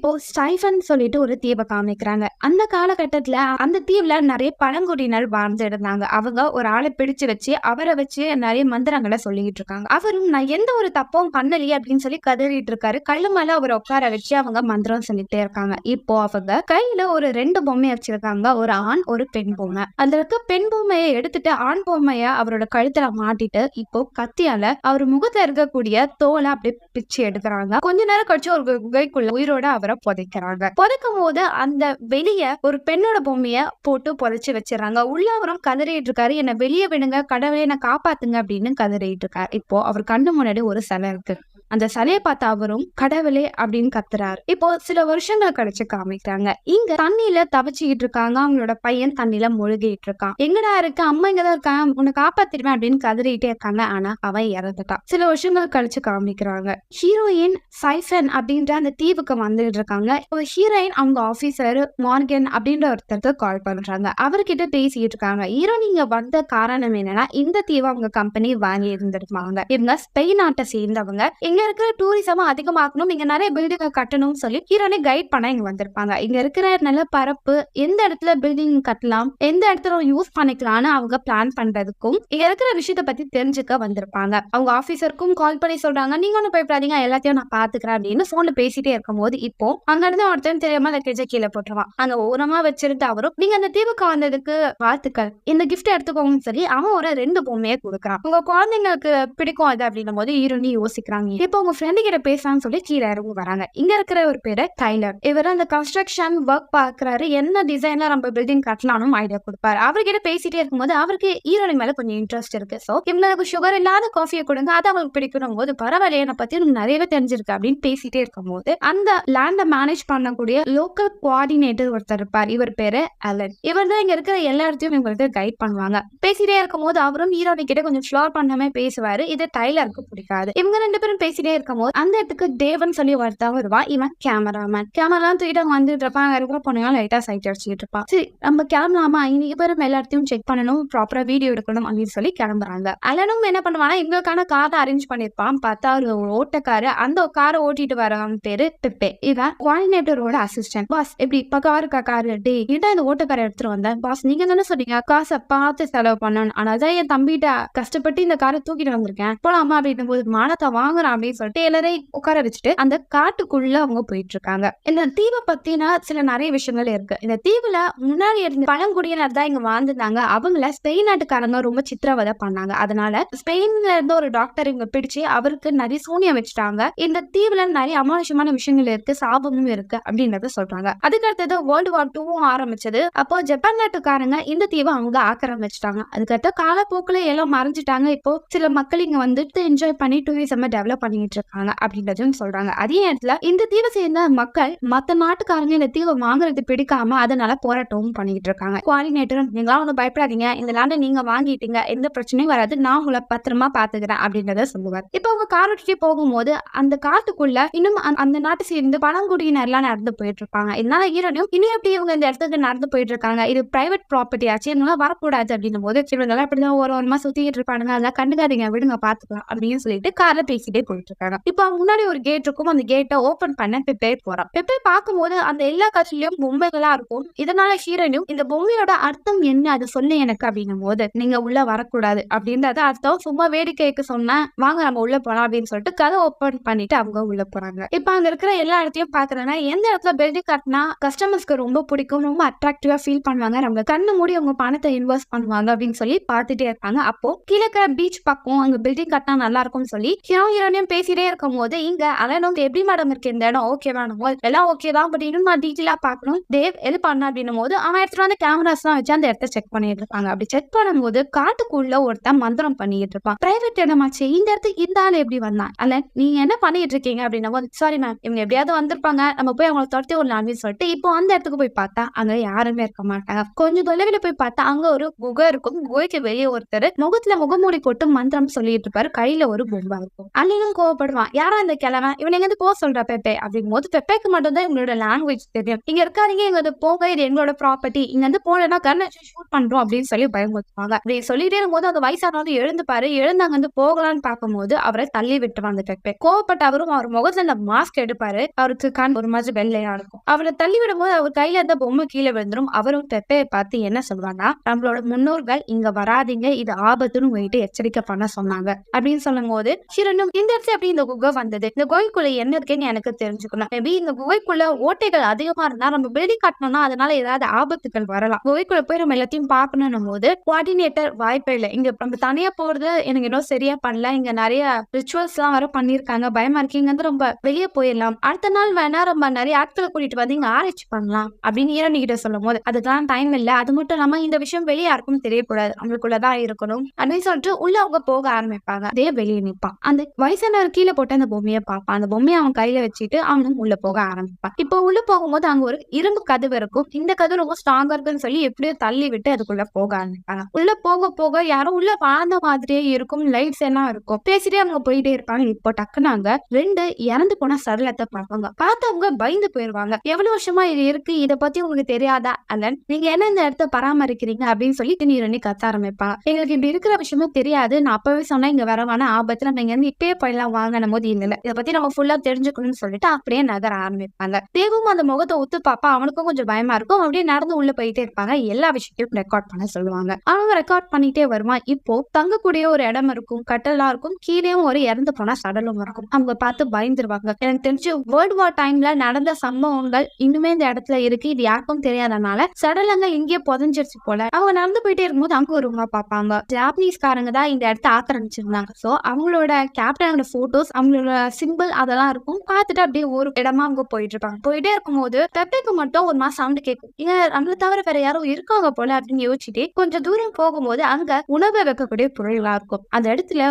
இப்போ ஸ்டைஃபன் சொல்லிட்டு ஒரு தீவை காமிக்கிறாங்க. அந்த காலகட்டத்துல அந்த தீவுல நிறைய பழங்குடியினர் வாழ்ந்து இருந்தாங்க. அவங்க ஒரு ஆளை பிடிச்சு வச்சு அவரை வச்சு நிறைய மந்திரங்களை சொல்லிட்டு இருக்காங்க. அவரும் நான் எந்த ஒரு தப்பும் பண்ணலையே அப்படின்னு சொல்லி கதறிட்டு இருக்காரு. கல்லு மேல அவர் உட்கார வச்சு அவங்க மந்திரம் சொல்லிட்டே இருக்காங்க. இப்போ அவங்க கையில ஒரு 2 பொம்மை வச்சிருக்காங்க. ஒரு ஆண் ஒரு பெண் பொம்மை. அதுல இருக்க பெண் பொம்மையை எடுத்துட்டு ஆண் பொம்மைய அவரோட கழுத்துல மாட்டிட்டு இப்போ கத்தியால அவர் முகத்துல இருக்கக்கூடிய தோலை அப்படியே பிச்சு எடுக்கிறாங்க. கொஞ்ச நேரம் கழிச்சு ஒரு குகைக்குள்ள உயிரோட அவரை புதைக்கிறாங்க. புதைக்கும் போது அந்த வெளிய ஒரு பெண்ணோட பொம்மைய போட்டு புதைச்சு வச்சிடறாங்க. உள்ள அவரும் கதறிட்டு இருக்காரு. என்ன வெளியே விடுங்க, கடவுளை என்ன காப்பாத்துங்க அப்படின்னு கதறிட்டு இருக்காரு. இப்போ அவர் கண்ணு முன்னாடி ஒரு சிலை இருக்கு. அந்த சிலையை பார்த்து அவரும் கடவுளே அப்படின்னு கத்துறாரு. இப்போ சில வருஷங்கள் கழிச்சு காமிக்கிறாங்க. இங்க தண்ணியில தவிச்சுக்கிட்டு இருக்காங்க. அவங்களோட பையன் தண்ணியில முழுகிட்டு இருக்கான். எங்கடா இருக்கு, அம்மா இங்கதான் இருக்காங்க, உன்னை காப்பாத்திடுவேன் அப்படின்னு கதறிட்டே இருக்காங்க. ஆனா அவன் இறந்துட்டான். சில வருஷங்கள் கழிச்சு காமிக்கிறாங்க. ஹீரோயின் சைஃபன் அப்படின்ற அந்த தீவுக்கு வந்துட்டு இருக்காங்க. இப்போ ஹீரோயின் அவங்க ஆபீசர் மார்கன் அப்படின்ற ஒருத்தருக்கு கால் பண்றாங்க. அவர்கிட்ட பேசிட்டு இருக்காங்க. ஹீரோ நீங்க வந்த காரணம் என்னன்னா, இந்த தீவை அவங்க கம்பெனி வாங்கி இருந்திருப்பாங்க. இவங்க ஸ்பெயின் நாட்டை சேர்ந்தவங்க. இங்க இருக்கிற டூரிசம் அதிகமாக்கணும், இங்க நிறைய பில்டிங் கட்டணும்னு சொல்லி ஹீரோனை கைட் பண்ண இங்க வந்திருப்பாங்க. இங்க இருக்கிற நல்ல பரப்பு, எந்த இடத்துல பில்டிங் கட்டலாம், எந்த இடத்துல யூஸ் பண்ணிக்கலாம்னு அவங்க பிளான் பண்றதுக்கும் இங்க இருக்கிற விஷயத்த பத்தி தெரிஞ்சுக்க வந்திருப்பாங்க. அவங்க ஆபீசருக்கும் கால் பண்ணி சொல்றாங்க, நீங்க ஒன்னும் பயப்படாதீங்க, எல்லாத்தையும் நான் பாத்துக்கிறேன் அப்படின்னு போன்ல பேசிட்டே இருக்கும் போது இப்போ அங்க இருந்து ஒருத்தன் தெரியாம லக்கேஜை கீழே போட்டுருவான். அங்க ஓரமா வச்சிருந்து அவரும் நீங்க அந்த தீவுக்கு வந்ததுக்கு வாழ்த்துக்கள், இந்த கிஃப்ட் எடுத்துக்கோங்கன்னு சொல்லி அவன் ஒரு 2 பொம்மையை கொடுக்குறான். உங்க குழந்தைங்களுக்கு பிடிக்கும் அது அப்படின்னும் போது ஹீரோனி யோசிக்கிறாங்க. இப்போ உங்க ஃப்ரெண்டு கிட்ட பேசலாம்னு சொல்லி கீழே இறங்கி வராங்க. இங்க இருக்கிற ஒரு பேரு டைலர். இவர் அந்த கன்ஸ்ட்ரக்ஷன் ஒர்க் பாக்குறாரு. என்ன டிசைன்ல நம்ம பில்டிங் கட்டலாம்னு ஐடியா கொடுப்பாரு. அவர்கிட்ட பேசிட்டே இருக்கும்போது அவருக்கு ஹீரோனி மேல கொஞ்சம் இன்ட்ரெஸ்ட் இருக்கு. சோ இவங்களுக்கு சுகர் இல்லாத காஃபியை கொடுங்க, அது அவங்களுக்கு பிடிக்கணும் போது பரவாயில்ல, என்னை பத்தி நிறையவே தெரிஞ்சிருக்கு அப்படின்னு பேசிட்டே இருக்கும் போது அந்த லேண்டை மேனேஜ் பண்ணக்கூடிய லோக்கல் கோஆர்டினேட்டர் ஒருத்தர் இருப்பார். இவர் பேரு அலன். இவர் தான் இங்க இருக்கிற எல்லா இடத்தையும் இவங்களுக்கு கைட் பண்ணுவாங்க. பேசிட்டே இருக்கும் போது அவரும் ஹீரோனி கிட்ட கொஞ்சம் ஃப்ளோர் பண்ணாம பேசுவாரு. இது டைலருக்கு பிடிக்காது. இவங்க 2 பேரும் பேசிட்டே இருக்கும் போது அந்த இடத்துக்கு தேவன் சொல்லி ஒருத்தவங்க வருவான். இவன் கேமராமேன். கேமராலாம் தூக்கிட்டு அவங்க வந்துட்டு இருப்பான். அங்க இருக்கிற பொண்ணுங்க லைட்டா சைட் அடிச்சுட்டு இருப்பான். சரி நம்ம கிளம்பலாமா, இன்னைக்கு பேரும் எல்லாத்தையும் செக் பண்ணணும், ப்ராப்பரா வீடியோ எடுக்கணும் அப்படின்னு சொல்லி கிளம்புறாங்க. அலனும் என்ன பண்ணுவானா, இவங்களுக்கான காரை அரேஞ்ச் பண்ணிருப்பான். பார்த்தா ஒரு ஓட்டக்காரு. அந்த காரை ஓட்டிட்டு வரவன் பேரு பெப்பே. இவன் கோஆர்டினேட்டரோட அசிஸ்டன்ட். பாஸ் எப்படி பக்கம் இருக்கா காரு, டே ஏன்டா இந்த ஓட்டக்காரை எடுத்துட்டு வந்தேன், பாஸ் நீங்க தானே சொன்னீங்க காசை பார்த்து செலவு பண்ணணும், ஆனாதான் என் தம்பிட்ட கஷ்டப்பட்டு இந்த காரை தூக்கிட்டு வந்திருக்கேன், போலாமா அப்படின்னு போது மானத்தை வாங்குறான் அப்படின்னு சொல்லிட்டு எல்லாரையும் உட்கார வச்சுட்டு அந்த காட்டுக்குள்ள அவங்க போயிட்டு இருக்காங்க. இந்த தீவை பத்தினா சில நிறைய விஷயங்கள் இருக்கு. இந்த தீவுல முன்னாடி இருந்த பழங்குடியினர் தான் இங்க வாழ்ந்துருந்தாங்க. அவங்கள ஸ்பெயின் நாட்டுக்காரங்க ரொம்ப சித்திரவதை பண்ணாங்க. அதனால ஸ்பெயின்ல இருந்து ஒரு டாக்டர் இவங்க பிடிச்சு அவருக்கு நிறைய சூனியம் வச்சுட்டாங்க. இந்த தீவுல நிறைய அமானுஷமான விஷயங்கள் இருக்கு, சாபமும் இருக்கு அப்படின்றத சொல்றாங்க. அதுக்கு அடுத்தது வேர்ல்டு வார் 2 ஆரம்பிச்சது. அப்போ ஜப்பான் நாட்டுக்காரங்க இந்த தீவை அவங்க ஆக்கிரமிச்சிட்டாங்க. அதுக்கடுத்த காலப்போக்குல எல்லாம் மறைஞ்சிட்டாங்க. இப்போ சில மக்கள் இங்க வந்துட்டு என்ஜாய் பண்ணி டூரிசம் டெவலப் பண்ணிட்டு இருக்காங்க அப்படின்றதும் சொல்றாங்க. அதே நேரத்துல இந்த தீவை சேர்ந்த மக்கள் மத்த நாட்டுக்காரங்க இந்த தீவை வாங்குறது பிடிக்காம அதனால போராட்டமும் பண்ணிட்டு இருக்காங்க. கோஆர்டினேட்டர் நீங்களா ஒன்னும் பயப்படாதீங்க, இந்த லேண்டை நீங்க வாங்கிட்டீங்க, எந்த பிரச்சனையும் வராது, நான் உங்களை பத்திரமா பாத்துக்கிறேன் அப்படின்றத சொல்லுவார். இப்ப அவங்க காரோட்டிட்டு போகும்போது அந்த காட்டுக்குள்ள இன்னும் அந்த நாட்டை சேர்ந்து பழங்குடியினர் எல்லாம் நடந்து போயிட்டு இருப்பாங்க. இதனால ஹீரோனையும் இன்னும் எப்படி இவங்க இந்த இடத்துக்கு நடந்து போயிட்டு இருக்காங்க, இது பிரைவேட் ப்ராப்பர்ட்டி ஆச்சு, இவங்க வரக்கூடாது அப்படின்னும் போது இவங்க எல்லாம் இப்படிதான் ஓரமா சுத்திட்டு இருப்பானுங்க, அதெல்லாம் கண்டுக்காதீங்க, விடுங்க பாத்துக்கலாம் அப்படின்னு சொல்லிட்டு கார்ல பேசிட்டே போயிட்டு இருக்காங்க. இப்ப முன்னாடி ஒரு கேட் இருக்கும். அந்த கேட்டை ஓபன் பண்ண பெப்பே போறான். பெப்பே பார்க்கும்போது அந்த எல்லா காட்சியிலும் பொம்மைகளா இருக்கும். இதனால ஹீரோனும் இந்த பொம்மையோட அர்த்தம் என்ன அது சொல்லு எனக்கு அப்படின்னும் போது நீங்க உள்ள வரக்கூடாது அப்படின்றது அர்த்தம், சும்மா வேடிக்கைக்கு சொன்னா வாங்க நம்ம உள்ள போலாம் அப்படின்னு சொல்லிட்டு கதை ஓபன் பண்ணிட்டு அவங்க உள்ள போறாங்க. இப்ப அங்க இருக்கிற எல்லா இடத்தையும் பாக்குறேன்னா எந்த இடத்துல பில்டிங் கட்டினா கஸ்டமர்ஸ்க்கு ரொம்ப பிடிக்கும், ரொம்ப அட்ராக்டிவா ஃபீல் பண்ணுவாங்க, நம்ம கண்ணு மூடி அவங்க பணத்தை இன்வெஸ்ட் பண்ணுவாங்க அப்படின்னு சொல்லி பார்த்துட்டே இருப்பாங்க. அப்போ கீழே இருக்கிற பீச் பக்கம் அங்க பில்டிங் கட்டினா நல்லா இருக்கும்னு சொல்லி ஹீரோனியும் பேசிட்டே இருக்கும் போது இங்க அலனும் எப்படி மேடம் இருக்கு இந்த இடம், ஓகே வேணும் எல்லாம் ஓகே தான், பட் இன்னும் நான் டீட்டெயிலா பார்க்கணும் தேவ் எது பண்ண அப்படின்னும் போது அவன் எடுத்துட்டு வந்து கேமராஸ் எல்லாம் வச்சு அந்த இடத்த செக் பண்ணிட்டு இருப்பாங்க. அப்படி செக் பண்ணும்போது காட்டுக்குள்ள ஒருத்தன் மந்திரம் பண்ணிட்டு இருப்பான். பிரைவேட் இடமாச்சு, இந்த இடத்துக்கு இந்த ஆள் எப்படி வந்தான், அல்ல நீங்க என்ன பண்ணிட்டு இருக்கீங்க அப்படின்னும் போது சாரி மேம் இவங்க எப்படியாவது வந்திருப்பாங்க, நம்ம போய் அவங்களை துரத்தி ஒரு அப்படின்னு சொல்லிட்டு இப்போ அந்த இடத்துக்கு போய் பார்த்தா அங்க யாருமே இருக்க மாட்டாங்க. கொஞ்சம் தொலைவில் போய் பார்த்தா அங்க ஒரு குகை இருக்கும். குகைக்கு வெளியே ஒருத்தர் முகத்துல முகமூடி போட்டு மந்திரம் சொல்லிட்டு இருப்பாரு. கையில ஒரு பொம்மை இருக்கும். அன்னைக்கும் கோவப்படுவான். யாரா இந்த கிழவன், இவனை எங்க இருந்து போக சொல்ற பெப்பே அப்படிங்கும் போது பெப்பேக்கு மட்டும் தான் இவங்களோட லாங்குவேஜ் தெரியும். இங்க இருக்காதீங்க, இங்க வந்து போங்க, இது எங்களோட ப்ராப்பர்ட்டி, இங்க வந்து போனா கன் ஷூட் பண்றோம் அப்படின்னு சொல்லி பயமுறுத்துவாங்க. அப்படி சொல்லிட்டே இருக்கும்போது அந்த வயசானவர் எழுந்துப்பாரு. எழுந்து அங்க வந்து போகலான்னு பார்க்கும்போது அவரை தள்ளி விட்டுவாங்க பெப்பே. கோவப்பட்ட அவரும் அவர் முகத்துல அந்த மாஸ்க் எடுப்பாரு. அவருக்கு கண் ஒரு மாதிரி வெள்ளையா இருக்கும். அவரை தள்ளி விடும்போது அவர் கையில இருந்த பொம்மை கீழே விழுந்துரும். அவரும் பெப்பையை பார்த்து என்ன சொல்லுவாங்கன்னா, நம்மளோட முன்னோர்கள் இங்க வராதீங்க, இது ஆபத்துன்னு போயிட்டு எச்சரிக்கை பண்ண சொன்னாங்க அப்படின்னு சொல்லும் போது ஹீரோனும் இந்த இடத்துல எப்படி இந்த குகை வந்தது, இந்த குகைக்குள்ள என்ன இருக்குன்னு எனக்கு தெரிஞ்சுக்கணும். மேபி இந்த குகைக்குள்ள ஓட்டைகள் அதிகமா இருந்தா நம்ம வெளி காட்டணும்னா அதனால ஏதாவது ஆபத்துகள் வரலாம். குகைக்குள்ள போய் நம்ம எல்லாத்தையும் பார்க்கணும் போது கோஆர்டினேட்டர் வாய்ப்பே இல்லை, இங்க நம்ம தனியா போறது எனக்கு இன்னும் சரியா பண்ணல, இங்க நிறைய ரிச்சுவல்ஸ் எல்லாம் வர பண்ணிருக்காங்க, பயமா இருக்கு, இங்க வந்து ரொம்ப வெளியே போயிடலாம், அடுத்த நாள் வேணா நம்ம நிறைய ஆட்களை கூட்டிட்டு வந்து இங்க ஆராய்ச்சி பண்ணலாம் அப்படின்னு ஹீரோனி கிட்ட சொல்லும் போது அதுக்கெல்லாம் டைம் இல்ல, அது மட்டும் இல்லாம இந்த விஷயம் வெளியே யாருக்கும் தெரியக்கூடாது, நம்மளுக்குள்ளதான் இருக்கணும் அப்படின்னு சொல்லிட்டு உள்ள அவங்க போக ஆரம்பிப்பாங்க. அதே வெளியே நிப்பான். அந்த வயசானவர் கீழே போட்டு அந்த பொம்மையை பார்ப்பான். அந்த பொம்மையை அவன் கையில வச்சுட்டு அவனும் உள்ள போக ஆரம்பிப்பான். இப்போ உள்ள போகும்போது அங்க ஒரு இரும்பு கதவு இருக்கும். இந்த கதவு ரொம்ப ஸ்ட்ராங்கா இருக்குன்னு சொல்லி எப்படியோ தள்ளி விட்டு அதுக்குள்ள போக ஆரம்பிப்பாங்க. உள்ள போக போக யாரும் உள்ள வாழ்ந்த மாதிரியே இருக்கும், லைட்ஸ் எல்லாம் இருக்கும், பேசிட்டே அவங்க போயிட்டே இருப்பாங்க. இப்போ டக்குனாங்க 2 இறந்து போன சடலத்தை பார்ப்பாங்க. பார்த்தவங்க பயந்து போயிருவாங்க. எவ்வளவு வருஷமா இது இருக்கு, இதை பத்தி உங்களுக்கு தெரியாதா அல்லன், நீங்க என்ன இந்த இடத்த பராமரிக்கிறீங்க அப்படின்னு சொல்லி நீரணி கத்த ஆரம்பிப்பாங்க. எங்களுக்கு இப்படி இருக்கிற விஷயமும் தெரியாது, நான் அப்பவே சொன்னா இங்க வரவான ஆபத்துல நம்ம இங்க இருந்து இப்பயே போயிடலாம் வாங்கின போது இல்ல, இதை பத்தி நம்ம ஃபுல்லா தெரிஞ்சுக்கணும்னு சொல்லிட்டு அப்படியே நகர ஆரம்பிப்பாங்க. தேவும் அந்த முகத்தை ஒத்து பாப்பா, அவனுக்கும் கொஞ்சம் பயமா இருக்கும். அப்படியே நடந்து உள்ள போயிட்டே இருப்பாங்க. எல்லா விஷயத்தையும் ரெக்கார்ட் பண்ண சொல்லுவாங்க. அவங்க ரெக்கார்ட் பண்ணிட்டே வருவான். இப்போ தங்கக்கூடிய ஒரு இடம் இருக்கும், கட்டலா இருக்கும், கீழேயும் ஒரு இறந்து போன சடலும் இருக்கும். அவங்க பார்த்து பயந்துருவாங்க. எனக்கு தெரிஞ்சு வேர்ல்ட் வார் டைம்ல நடந்த சம்பவங்கள் இன்னுமே இந்த இடத்துல இருக்கு, இது யாருக்கும் தெரியாதனால சடலங்கள் இங்கே புதஞ்சிருச்சு போல. அவங்க நடந்து போயிட்டே இருக்கும்போது அங்க ஒரு ரூமா பார்ப்பாங்க. ஜாப்பனீஸ்காரங்க தான் இந்த இடத்த ஆக்கிரமிச்சிருந்தாங்க. சோ அவங்களோட கேப்டனோட போட்டோஸ், அவங்களோட சிம்பிள் அதெல்லாம் இருக்கும். பார்த்துட்டு அப்படியே ஒரு இடமா அவங்க போயிட்டு இருப்பாங்க. போயிட்டே இருக்கும்போது பெப்பேக்கு மட்டும் ஒரு மாதிரி சவுண்ட் கேட்கும். ஏன் நம்மள தவிர வேற யாரும் இருக்காங்க போல அப்படின்னு யோசிச்சுட்டு கொஞ்சம் தூரம் போகும்போது அங்க உணவை வைக்கக்கூடிய பொருள்களா இருக்கும். அந்த இடத்துல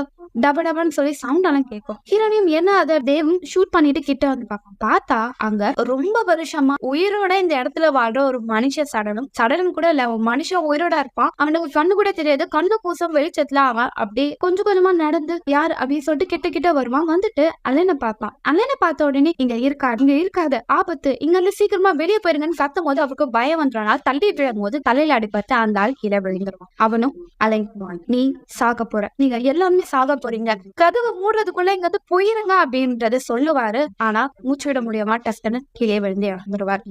டப டபன்னு சொல்லி சவுண்ட் எல்லாம் கேட்கும். ஹீரோனியும் என்ன அதை தேவும் ஷூட் பண்ணிட்டு கிட்ட வந்து பார்ப்போம். பார்த்தா அங்க ரொம்ப வருஷமா உயிரோட இந்த இடத்துல வாழ்ற ஒரு மனுஷ சடலம் கூட இல்ல, மனுஷன் உயிரோட இருப்பான். அவனுக்கு கண்ணு கூட தெரியாது. கண்ணு பூசம் வெளிச்சத்துல அவன் அப்படியே கொஞ்சம் கொஞ்சமா நடந்து யார் அப்படின்னு சொல்லிட்டு கிட்ட கிட்ட வருவான். வந்துட்டு அலனை பார்ப்பான். அலனை பார்த்த உடனே இங்க இருக்காது, ஆபத்து, இங்க இருந்து சீக்கிரமா வெளியே போயிருங்கன்னு கத்தும் போது அவருக்கு பயம் வந்துடுறனால தள்ளிட்டு இருக்கும் போது தலையில அடிப்பட்டு அந்த ஆள் கீழே விழுந்துருவான். அவனும் அலைங்குவான். நீ சாக போற, நீங்க எல்லாமே சாக போறீங்க, கதவு மூடுறதுக்குள்ள இங்க வந்து போயிருங்க அப்படின்றத சொல்லுவாரு. ஆனா மூச்சு விட முடியாம டஸ்டன்னு கீழே விழுந்து இறந்துருவார்.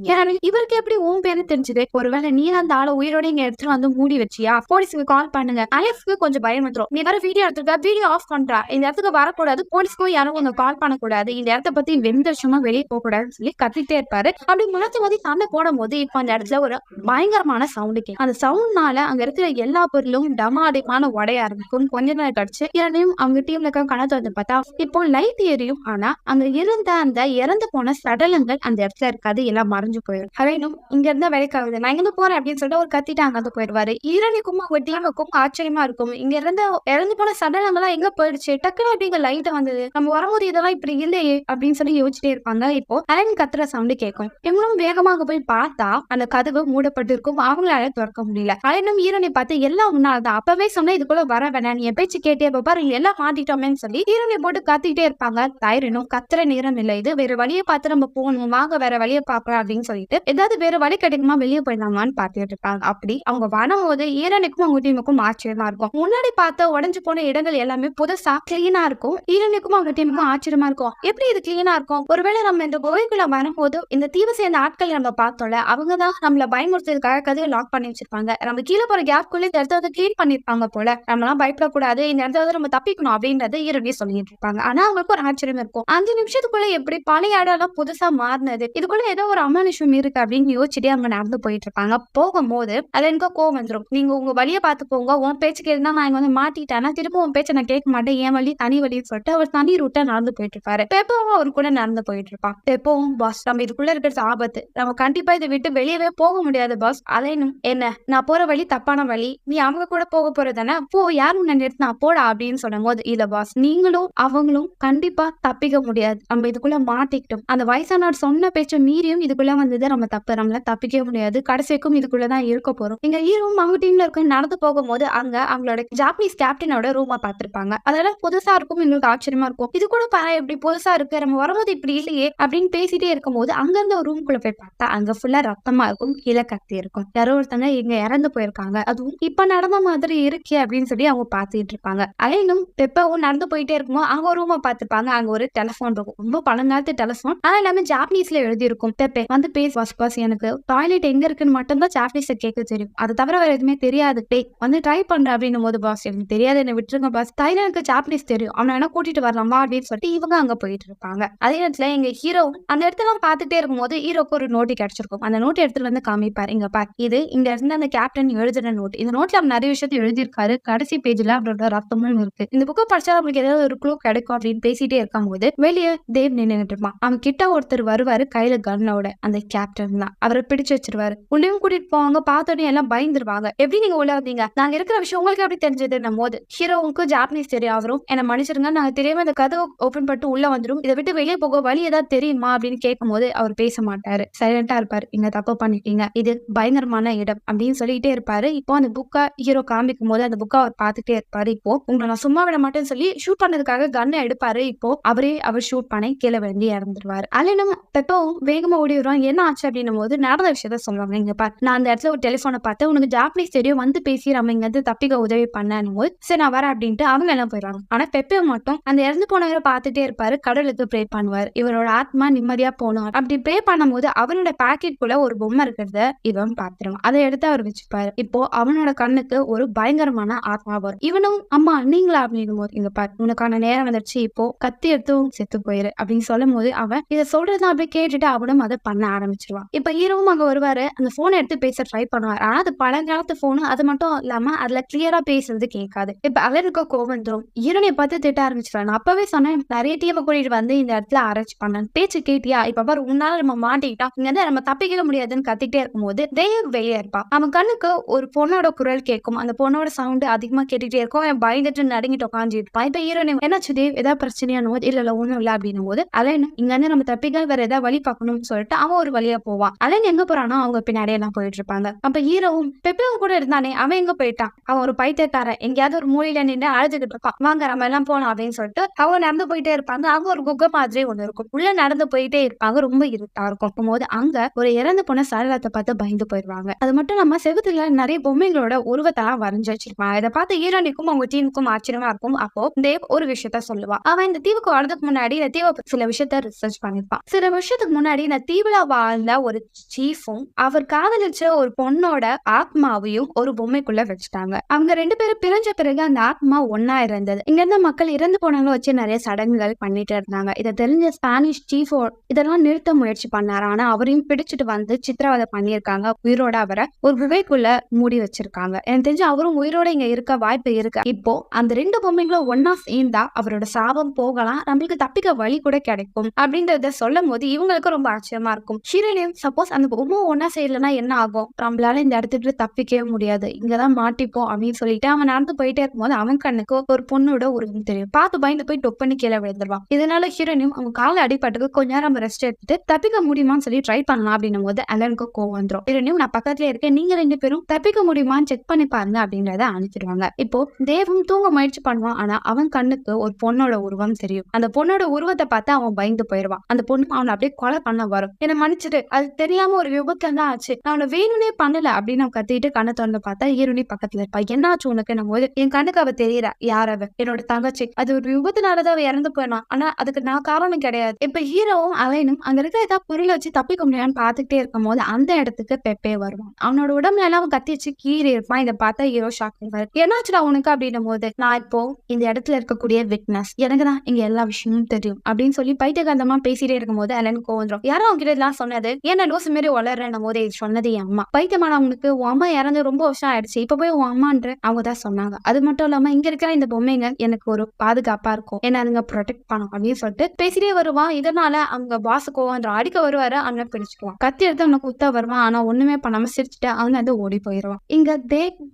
இவருக்கு எப்படி உன் பேரு தெரிஞ்சது, ஒருவேளை நீ அந்த ஆளை உயிரோட இங்க எடுத்துட்டு வந்து மூடி வச்சியா, போலீஸுக்கு கால் பண்ணுங்க. அலெக்ஸ்க்கு கொஞ்சம் பயம் வந்துடும். நீ வேற வீடியோ எடுத்துருக்கா, வீடியோ ஆஃப் பண்றா, இந்த இடத்துக்கு வரக்கூடாது, போலீஸ்க்கும் யாரும் உங்க கால் பண்ணக்கூடாது, இந்த இடத்த பத்தி எந்த விஷயமா வெளியே போக கூடாதுன்னு சொல்லி கத்திட்டே இருப்பாரு. அப்படி முன்னாடி சண்டை போடும் போது இப்ப அந்த இடத்துல ஒரு பயங்கரமான சவுண்டு கேட்கும். அந்த சவுண்ட்னால அங்க இருக்கிற எல்லா பொருளும் டமாடிமான உடைய ஆரம்பிக்கும். கொஞ்ச நேரம் கழிச்சு யாரையும் அவங்க டீம்ல இருக்க கணத்தை வந்து பார்த்தா இப்போ லைட் எரியும். ஆனா அங்க இருந்த அந்த இறந்து போன சடலங்கள் அந்த இடத்துல இருக்காது, எல்லாம் மறைஞ்சு போயிடும். ஹரேனும் இங்க இருந்தா வேலைக்காகுது, நான் இங்க போறேன் அப்படின்னு சொல்லிட்டு ஒரு கத்திட்டு அங்க வந்து போயிடுவாரு. ஈரனிக்கும் அவங்க டீமுக்கும் ஆச்சரியமா இருக்கும். இங்க இருந்து இறந்து போன சடலங்கள்லாம் எங்க போயிடுச்சு, டக்குனு அப்படிங்க லைட் வந்தது, நம்ம வரும்போது இதெல்லாம் இப்படி இல்லையே அப்படின்னு சொல்லி யோசிச்சுட்டே இருப்பாங்க. இப்போ அலன் கத்துற சவுண்டு கேட்கும். இவங்களும் வேகமாக போய் பார்த்தா அந்த கதவு மூடப்பட்டு இருக்கும். அவங்களால திறக்க முடியல. அலனும் ஈரனை பார்த்து எல்லாம் உன்னால்தான், அப்பவே சொன்ன இதுக்குள்ள வர வேணாம், நீ என் பேச்சு கேட்டே பாரு, எல்லாம் மாட்டிட்டோமேன்னு சொல்லி ஈரனை போட்டு கத்திட்டே இருப்பாங்க. தைரனும் கத்துற நேரம் இல்லை, இது வேற வழியை பார்த்து நம்ம போகணும், வாங்க வேற வழியை பார்க்கலாம் அப்படின்னு சொல்லிட்டு ஏதாவது வேற வழி கிடைக்குமா வெளியே போயிடலாமான்னு பார்த்துட்டு இருப்பாங்க. அப்படி அவங்க வரும்போது ஈரனுக்கும் அவங்க டீமுக்கும் ஆச்சரியமா இருக்கும். முன்னாடி பார்த்த உடஞ்சு போன இடங்கள் எல்லாமே புதுசா கிளீனா இருக்கும். ஈரனுக்கும் அவங்க டீமுக்கும் ஆச்சரியமா இருக்கும். எப்படி இது கிளீனா இருக்கும், ஒருவேளை நம்ம இந்த கோவைக்குள்ள வரும்போது இந்த தீவு சேர்ந்த ஆட்கள் நம்ம பார்த்தோம்ல, அவங்கதான் நம்மள பயமுறுத்துறதுக்காக கதையை லாக் பண்ணி வச்சிருப்பாங்க. நம்ம கீழே போற கேப்குள்ள இந்த இடத்த வந்து கிளீன் பண்ணிருப்பாங்க போல, நம்மளாம் பயப்படக்கூடாது, இந்த இடத்த நம்ம தப்பிக்கணும் அப்படின்றத ஈரனே சொல்லிட்டு இருப்பாங்க. ஆனா அவங்களுக்கு ஒரு ஆச்சரியம் இருக்கும். 5 நிமிஷத்துக்குள்ள எப்படி பழைய இடம் புதுசா மாறினது, இதுக்குள்ள ஏதோ ஒரு அமானுஷம் இருக்கு அப்படின்னு யோசிச்சுட்டே அவங்க நடந்து போயிட்டு இருப்பாங்க. போகும்போது அது எனக்கு கோவம் வந்துடும். நீங்க உங்க வழியை பார்த்து போங்க, உன் பேச்சு கேட்டுதான் நான் இங்க வந்து மாட்டிட்டேன்னா திரும்ப உன் பேச்சை நான் கேட்க மாட்டேன், என் வழி தனி வழின்னு சொல்லிட்டு அவர் தனி ரூட்டா நடந்து போயிட்டு இருப்பாரு. பெப்பவும் அவர் கூட நடந்து போயிட்டு இருப்பான். பெப்பவும் பாஸ், நம்ம இதுக்குள்ள இருக்கிறது ஆபத்து, நம்ம கண்டிப்பா இதை விட்டு வெளியவே போக முடியாது பாஸ். அதேனும் என்ன, நான் போற வழி தப்பான வழி, நீ அவங்க கூட போக போறதானே, போ, யாரும் நான் நிறுத்தினா போடா அப்படின்னு சொல்லும் அப்படின்னும் போது, இல்ல பாஸ் நீங்களும் அவங்களும் கண்டிப்பா தப்பிக்க முடியாது. நம்ம இதுக்குள்ள மாட்டிக்கிட்டோம். அந்த வயசானவர் சொன்ன பேச்ச மீறியும் இதுக்குள்ள வந்தது நம்ம தப்பு. நம்மளால தப்பிக்கவே முடியாது. கடைசி வரைக்கும் இதுக்குள்ள தான் இருக்க போறோம். எங்க ஹீரோவும் அவங்க டீம்ல இருக்க நடந்து போகும்போது அங்க அவங்களோட ஜாப்பனீஸ் கேப்டனோட ரூம பார்த்திருப்பாங்க. அதெல்லாம் புதுசா இருக்கும். எங்களுக்கு ஆச்சரியமா இருக்கும். இது கூட பாரேன் எப்படி புதுசா இருக்கு. நம்ம வரும்போது இப்படி இல்லையே அப்படின்னு பேசிட்டே இருக்கும்போது அங்கிருந்து ஒரு ரூம்குள்ள போய் பார்த்தா அங்க ஃபுல்லா ரத்தமா இருக்கும். கீழே கத்தி இருக்கும். யாரோ ஒருத்தங்க இங்க இறந்து போயிருக்காங்க. அதுவும் இப்ப நடந்த மாதிரி இருக்கே அப்படின்னு சொல்லி அவங்க பார்த்துட்டு இருப்பாங்க. அலைனும் பெப்பாவும் நடந்து போயிட்டே இருக்கும்போது அவங்க ஒரு ரூம பார்த்திருப்பாங்க. அங்க ஒரு டெலிபோன் இருக்கும். ரொம்ப பழங்காலத்து டெலிபோன். ஆனா எல்லாமே ஜாப்பனீஸ்ல எழுதி இருக்கும். பெப்பே வந்து பேசு பாஸ் எனக்கு டாய்லெட் எங்க இருக்குன்னு மட்டும் தான் ஜாப்பனீஸ்ல கேட்க தெரியும். அது தவிர வேற எதுவுமே தெரியாது. டேய் வந்து ட்ரை பண்ற அப்படின்னும் போது பாஸ் எனக்கு தெரியாது என்ன விட்டுருங்க பாஸ். தைலனுக்கு ஜாப்பனீஸ் தெரியும். அவனை வேணா கூட்டிட்டு வரலாமா அப்படின்னு சொல்லிட்டு இவங்க அங்க போயிட்டு இருப்பாங்க. அதே நேரத்துல எங்க ஹீரோ அந்த இடத்துல பார்த்துட்டே இருக்கும்போது ஹீரோக்கு ஒரு நோட்டு கிடைச்சிருக்கும். அந்த நோட்டு எடுத்துட்டு வந்து காமிப்பாரு. இங்க பார் இது இங்க இருந்து அந்த கேப்டன் எழுதுற நோட். இந்த நோட்ல அவர் நிறைய விஷயத்தை எழுதியிருக்காரு. கடைசி பேஜ்ல அவரோட ரத்தமும் இருக்கு. இந்த புக்கை படிச்சா நம்மளுக்கு ஏதாவது ஒரு க்ளூ கிடைக்கும் அப்படின்னு பேசிட்டே இருக்கும்போது வெளியே தேவ் நின்னுட்டு இருப்பான். அவன் கிட்ட ஒருத்தர் வருவாரு கையில கன்னோட. அந்த கேப்டன் தான் அவரை பிடிச்சு வச்சிருவாரு. உள்ளேயும் கூட்டிட்டு போவாங்க. பார்த்தோன்னே எல்லாம் பயந்துருவாங்க. எப்படி நீங்க உள்ள வந்தீங்க? நாங்க இருக்கிற விஷயம் உங்களுக்கு எப்படி தெரிஞ்சது? போது ஹீரோவுக்கு ஜாப்பனீஸ் தெரியும். அவரும் என்ன மன்னிச்சிருங்க நாங்க தெரியாம இந்த கதவை ஓபன் பண்ணிட்டு உள்ள வந்துரும். இதை விட்டு வெளியே போக வழி ஏதாவது தெரியுமா அப்படின்னு கேட்கும் போது அவர் பேச மாட்டாரு. சைலண்டா இருப்பாரு. இங்க தப்பு பண்ணிட்டீங்க. இது பயங்கரமான இடம் அப்படின்னு சொல்லிட்டே இருப்பாரு. இப்போ அந்த புக்கை ஹீரோ காமிக்கும் போது அந்த புக்கை அவர் பார்த்துட்டே இருப்பாரு. இப்போ உங்களை நான் சும்மா விட மாட்டேன்னு சொல்லி ஷூட் பண்ணதுக்காக கன்னை எடுப்பாரு. இப்போ அவர் ஷூட் பண்ணி கீழே வேண்டி இறந்துருவாரு. அலைனும் பெப்பவும் வேகமா ஓடி வருவாங்க. என்ன ஆச்சு அப்படின்னும் போது நடந்த விஷயத்த சொல்லுவாங்க. இங்க பாரு நான் அந்த இடத்துல ஒரு டெலிபோனை பார்த்தேன். உனக்கு ஜாப்பனீஸ் தெரியும் வந்து பேசி நம்ம இங்க வந்து தப்பிக்க உதவி பண்ணணும் போது சரி நான் வரேன் அப்படின்ட்டு அவங்க எல்லாம் போயிடுவாங்க. ஆனா பெப்பே மட்டும் அந்த இறந்து போனவரை பார்த்துட்டே இருப்பாரு. கடலுக்கு ப்ரே பண்ணுவார். இவரோட ஆத்மா நிம்மதியா போகணும் அப்படி ப்ரே பண்ணும்போது அவனோட பாக்கெட் குள்ள ஒரு பொம்மை இருக்கிறத இவன் பார்த்துருவான். அதை எடுத்து அவர் வச்சுப்பாரு. இப்போ அவனோட கண்ணுக்கு ஒரு பயங்கரமான ஆத்மா வரும். இவனும் அம்மா நீங்களா அப்படின்னு போது இங்க பாரு உனக்கான நேரம் வந்துருச்சு. இப்போ கத்தி எடுத்தும் செத்து போயிரு அப்படின்னு சொல்லும் போது அவன் இதை சொல்றதான் அப்படியே கேட்டுட்டு அவனும் அதை பண்ண ஆரம்பிச்சிருவான். இப்ப ஹீரோவும் அங்க வருவாரு. அந்த போனை எடுத்து பேச ட்ரை பண்ணுவார். ஆனா அது பழங்காலத்து போனு. அது மட்டும் இல்லாம அதுல கிளியரா பேசுறது கேட்காது. இப்ப அவருக்கு கோவம் வந்துடும். ஹீரோனை பார்த்து திட்ட ஆரம்பிச்சிருவான். நான் அப்பவே சொன்னேன் நிறைய டீமை கூட்டிட்டு வந்து இந்த இடத்துல அரெஸ்ட் பண்ணேன். பேச்சு கேட்டியா? இப்ப பாரு உன்னால நம்ம மாட்டிக்கிட்டா இங்க வந்து நம்ம தப்பிக்க முடியாதுன்னு கத்திட்டே இருக்கும்போது தேவ் வெளியே இருப்பான். அவன் கண்ணுக்கு ஒரு பொண்ணோட குரல் கேட்கும். அந்த பொண்ணோட சவுண்ட் அதிகமா கேட்டுட்டே இருக்கும். அவன் பயந்துட்டு நடுங்கிட்டு உட்காந்து இருப்பான். இப்ப ஹீரோனை என்னாச்சு தேவ் ஏதாவது பிரச்சனையான போது இல்ல ஒண்ணும் இல்ல அப்படின்னும் போது அலைன் இங்க வந்து நம்ம தப்பிக்க வேற ஏதாவது வழி பார்க்கணும்னு சொல்லிட்டு அவன் ஒரு வழியா போவான். அலைன் எங்க போறானோ அவங்க பின்னாடியே எல்லாம் போயிட்டு இருப்பாங்க. அப்ப ஹீரோவும் பெப்பவும் கூட இருந்தானே அவன் எங்க போயிட்டான்? அவன் ஒரு பைத்தியக்காரன் எங்கேயாவது ஒரு மூலையில நின்று அழுதுகிட்டு இருப்பான். வாங்க நம்ம எல்லாம் போலாம் அப்படின்னு சொல்லிட்டு அவங்க நடந்து போயிட்டே இருப்பாங்க. அங்க ஒரு குகை மாதிரி ஒண்ணு இருக்கும். உள்ள நடந்து போயிட்டே இருப்பாங்க. ரொம்ப இருட்டா இருக்கும் போது அங்க ஒரு இறந்து போன சடலத்தை பார்த்து பயந்து போயிடுவாங்க. அது மட்டும் நம்ம செவுத்துல நிறைய பொம்மைகளோட உருவத்தெல்லாம் வரைஞ்சு வச்சிருப்பாங்க. இதை பார்த்து ஹீரோனிக்கும் அவங்க டீமுக்கும் ஆச்சரியமா இருக்கும். அப்போ தேவ் ஒரு விஷயத்த சொல்லுவான். அவன் இந்த தீவுக்கு வரதுக்கு முன்னாடி இந்த தீவை சில விஷயத்த ரிசர்ச் பண்ணிருப்பான். சில வருஷத்துக்கு முன்னாடி இந்த தீவுல வாழ்ந்த ஒரு சீஃபும் அவர் காதலிச்ச ஒரு பொண்ணோட ஆத்மாவையும் ஒரு பொம்மைக்குள்ள வச்சுட்டாங்க. அவங்க ரெண்டு பேரும் பிரிஞ்ச பிறகு அந்த ஆத்மா ஒன்னா இருந்தது. இங்க இருந்த மக்கள் இறந்து போனவங்க வச்சு நிறைய சடங்குகள் பண்ணிட்டு இருந்தாங்க. இதை தெரிஞ்ச ஸ்பானிஷ் சீஃப் இதெல்லாம் நிறுத்த முயற்சி பண்ணாரு. ஆனா அவரையும் பிடிச்சிட்டு வந்து சித்திரவதை பண்ணியிருக்காங்க. உயிரோட அவரை ஒரு குகைக்குள்ள மூடி வச்சிருக்காங்க. எனக்கு தெரிஞ்சு அவரும் உயிரோட இங்க இருக்க வாய்ப்பு இருக்கு. இப்போ அந்த ரெண்டு பொம்மைகளும் ஒன்னா சேர்ந்தா அவரோட சாபம் போகலாம், நம்மளுக்கு தப்பிக்க வழி கூட கிடைக்கும் அப்படின்றத சொல்லும் போது இவங்களுக்கு ரொம்ப ஆச்சரியமா இருக்கும். ஹீரோயினும் சப்போஸ் அந்த பொம்மை ஒன்னா செய்யலன்னா என்ன ஆகும்? நம்மளால இந்த இடத்துக்கு தப்பிக்கவே முடியாது, இங்கதான் மாட்டிப்போம் அப்படின்னு சொல்லிட்டு அவன் நடந்து போயிட்டே இருக்கும்போது அவன் கண்ணுக்கு ஒரு பொண்ணோட உருவம் தெரியும். பார்த்து பயந்து போய் டொப் பண்ணி கீழே விழுந்துருவான். இதனால ஹீரோயினும் அவங்க கால அடிப்பட்டுக்கு கொஞ்ச நேரம் ரெஸ்ட் எடுத்துட்டு தப்பிக்க முடியுமான்னு சொல்லி ட்ரை பண்ணலாம் அப்படின்னும் போது அலனுக்கு கோவம் வந்துடும். ஹீரோயினும் நான் பக்கத்துல இருக்கேன், நீங்க ரெண்டு பேரும் தப்பிக்க முடியுமான்னு செக் பண்ணி பாருங்க அப்படின்றத அனுப்பிடுவாங்க. இப்போ தேவும் தூங்க முயற்சி பண்ணுவான். ஆனா அவன் கண்ணுக்கு ஒரு பொண்ணோட உருவம் தெரியும். அந்த பொண்ணோட உருவத்தை பார்த்து அவன் பயந்து போயிடுவான். அந்த பொண்ணு அவனை அப்படியே கொலை பண்ண வரும். என்ன மன்னிச்சிட்டு அது தெரியாம ஒரு விபத்துல தான் ஆச்சு, நான் அவனை வேணும்னே பண்ணல அப்படின்னு அவன் கத்திட்டு கண்ணை திறந்து பார்த்தா ஹீரோனி பக்கத்துல இருப்பா. என்னாச்சு உனக்கு? நம்ம போது என் கண்ணுக்கு அவ தெரியற. யார் அவ? என்னோட தங்கச்சி. அது ஒரு விபத்துனாலதான் அவ இறந்து போயினான். ஆனா அதுக்கு நான் காரணம் கிடையாது. இப்ப ஹீரோவும் அலைனும் அங்க இருக்க ஏதாவது பொருளை வச்சு தப்பிக்க முடியான்னு பாத்துக்கிட்டே இருக்கும் போது அந்த இடத்துக்கு பெப்பே வருவான். அவனோட உடம்புல எல்லாம் அவன் கத்தி வச்சு கீழே இருப்பான். இதை பார்த்தா ஹீரோ ஷாக் ஆவாரு. என்னாச்சுடா உனக்கு அப்படின்னும் போது நான் இப்போ இந்த இடத்துல இருக்கக்கூடிய விட்னஸ், எனக்கு தான் இங்க எல்லா விஷயமும் தெரியும் அப்படின்னு சொல்லி பைத்தியகாந்தமா பேசிட்டே இருக்கும் போது அலனுக்கு கோவம் வந்துரும். யாரும் அவங்க கிட்ட எல்லாம் சொன்னது? ஏன்னா லூசு மாரி வளர்றேன் போது இது சொன்னது என் அம்மா. பைத்தியமானவங்களுக்கு உன் அம்மா இறந்து ரொம்ப வருஷம் ஆயிடுச்சு, இப்ப போய் உன் அம்மான்ற அவங்க தான் சொன்னாங்க. அது மட்டும் இல்லாம இங்க இருக்கிற இந்த பொம்மைங்க எனக்கு ஒரு பாதுகாப்பா இருக்கும், என்ன அதுங்க ப்ரொடெக்ட் பண்ணும் அப்படின்னு சொல்லிட்டு பேசிட்டே வருவான். இதனால அவங்க பாசு கோவம் அடிக்க வருவாரு. அவனை பிடிச்சிக்குவான். கத்தி எடுத்து அவனை குத்த வருவான். ஆனா ஒண்ணுமே பண்ணாம சிரிச்சுட்டு அவன் வந்து ஓடி போயிடுவான். இங்க